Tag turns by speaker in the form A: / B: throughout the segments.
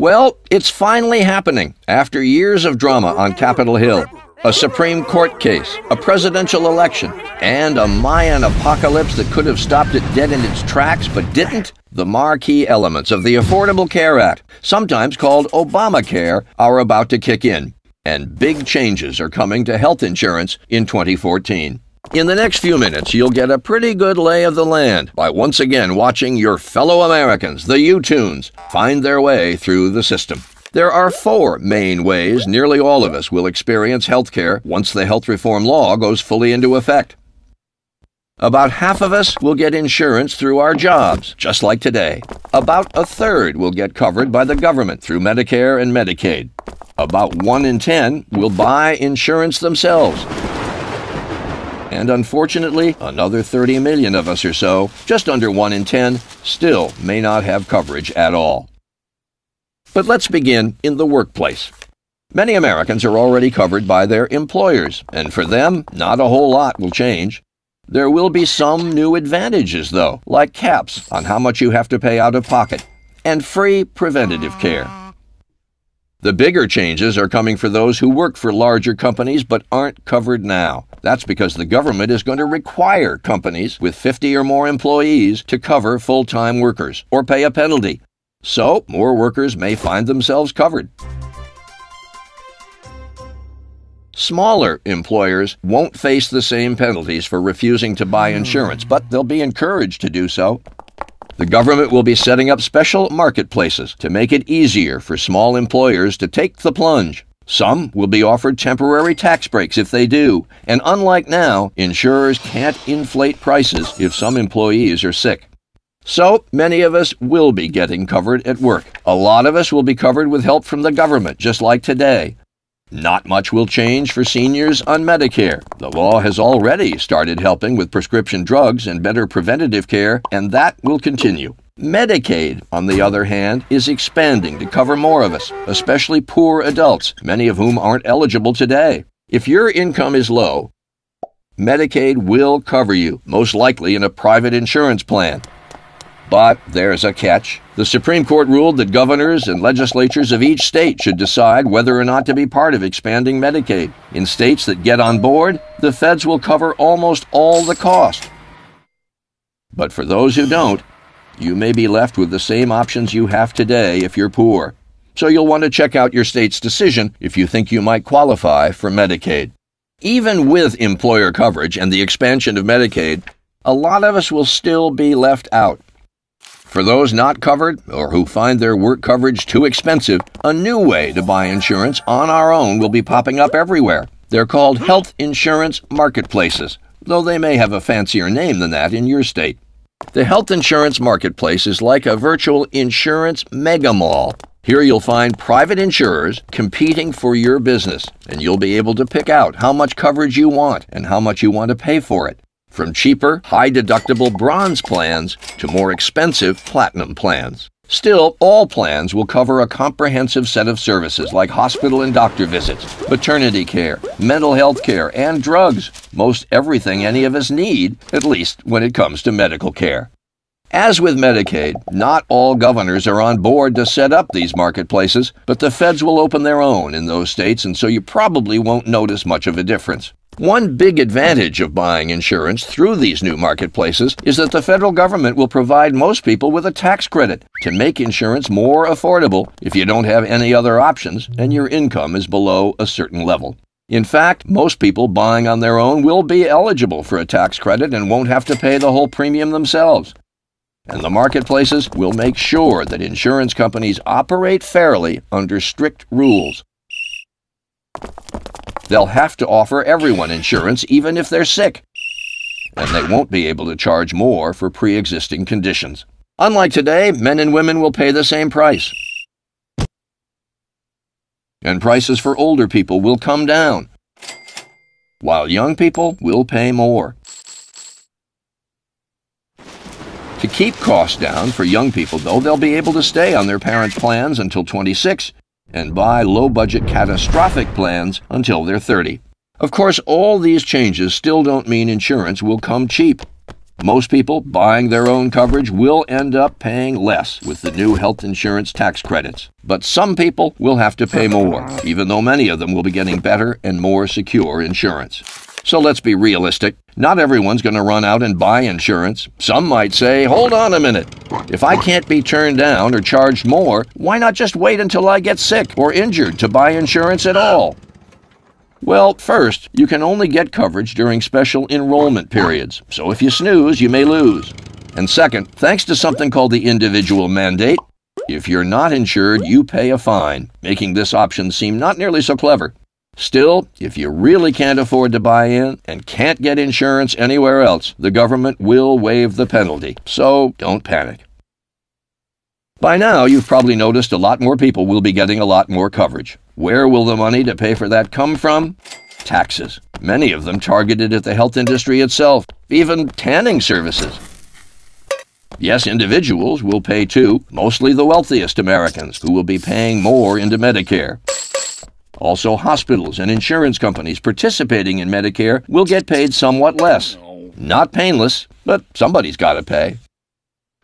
A: Well, it's finally happening after years of drama on Capitol Hill. A Supreme Court case, a presidential election, and a Mayan apocalypse that could have stopped it dead in its tracks but didn't. The marquee elements of the Affordable Care Act, sometimes called Obamacare, are about to kick in, and big changes are coming to health insurance in 2014. In the next few minutes, you'll get a pretty good lay of the land by once again watching your fellow Americans, the YouToons, find their way through the system. There are 4 main ways nearly all of us will experience health care once the health reform law goes fully into effect. About half of us will get insurance through our jobs, just like today. About a third will get covered by the government through Medicare and Medicaid. About 1 in 10 will buy insurance themselves. And unfortunately, another 30 million of us or so, just under 1 in 10, still may not have coverage at all. But let's begin in the workplace. Many Americans are already covered by their employers, and for them, not a whole lot will change. There will be some new advantages, though, like caps on how much you have to pay out of pocket, and free preventative care. The bigger changes are coming for those who work for larger companies but aren't covered now. That's because the government is going to require companies with 50 or more employees to cover full-time workers or pay a penalty. So, more workers may find themselves covered. Smaller employers won't face the same penalties for refusing to buy insurance, but they'll be encouraged to do so. The government will be setting up special marketplaces to make it easier for small employers to take the plunge. Some will be offered temporary tax breaks if they do, and unlike now, insurers can't inflate prices if some employees are sick. So, many of us will be getting covered at work. A lot of us will be covered with help from the government, just like today. Not much will change for seniors on Medicare. The law has already started helping with prescription drugs and better preventative care, and that will continue. Medicaid, on the other hand, is expanding to cover more of us, especially poor adults, many of whom aren't eligible today. If your income is low, Medicaid will cover you, most likely in a private insurance plan. But there's a catch. The Supreme Court ruled that governors and legislatures of each state should decide whether or not to be part of expanding Medicaid. In states that get on board, the feds will cover almost all the cost. But for those who don't, you may be left with the same options you have today if you're poor. So you'll want to check out your state's decision if you think you might qualify for Medicaid. Even with employer coverage and the expansion of Medicaid, a lot of us will still be left out. For those not covered or who find their work coverage too expensive, a new way to buy insurance on our own will be popping up everywhere. They're called health insurance marketplaces, though they may have a fancier name than that in your state. The health insurance marketplace is like a virtual insurance mega mall. Here you'll find private insurers competing for your business, and you'll be able to pick out how much coverage you want and how much you want to pay for it. From cheaper, high-deductible bronze plans to more expensive platinum plans. Still, all plans will cover a comprehensive set of services like hospital and doctor visits, maternity care, mental health care, and drugs. Most everything any of us need, at least when it comes to medical care. As with Medicaid, not all governors are on board to set up these marketplaces, but the feds will open their own in those states, and so you probably won't notice much of a difference. One big advantage of buying insurance through these new marketplaces is that the federal government will provide most people with a tax credit to make insurance more affordable if you don't have any other options and your income is below a certain level. In fact, most people buying on their own will be eligible for a tax credit and won't have to pay the whole premium themselves. And the marketplaces will make sure that insurance companies operate fairly under strict rules. They'll have to offer everyone insurance even if they're sick, and they won't be able to charge more for pre-existing conditions. Unlike today, men and women will pay the same price. And prices for older people will come down, while young people will pay more. To keep costs down for young people, though, they'll be able to stay on their parents' plans until 26 and buy low-budget catastrophic plans until they're 30. Of course, all these changes still don't mean insurance will come cheap. Most people buying their own coverage will end up paying less with the new health insurance tax credits. But some people will have to pay more, even though many of them will be getting better and more secure insurance. So let's be realistic. Not everyone's going to run out and buy insurance. Some might say, hold on a minute. If I can't be turned down or charged more, why not just wait until I get sick or injured to buy insurance at all? Well, first, you can only get coverage during special enrollment periods, so if you snooze, you may lose. And second, thanks to something called the individual mandate, if you're not insured, you pay a fine, making this option seem not nearly so clever. Still, if you really can't afford to buy in and can't get insurance anywhere else, the government will waive the penalty, so don't panic. By now, you've probably noticed a lot more people will be getting a lot more coverage. Where will the money to pay for that come from? Taxes. Many of them targeted at the health industry itself, even tanning services. Yes, individuals will pay too, mostly the wealthiest Americans, who will be paying more into Medicare. Also, hospitals and insurance companies participating in Medicare will get paid somewhat less. Not painless, but somebody's got to pay.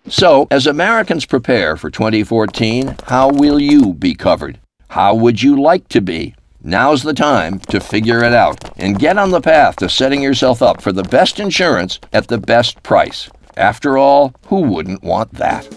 A: So, as Americans prepare for 2014, how will you be covered? How would you like to be? Now's the time to figure it out and get on the path to setting yourself up for the best insurance at the best price. After all, who wouldn't want that?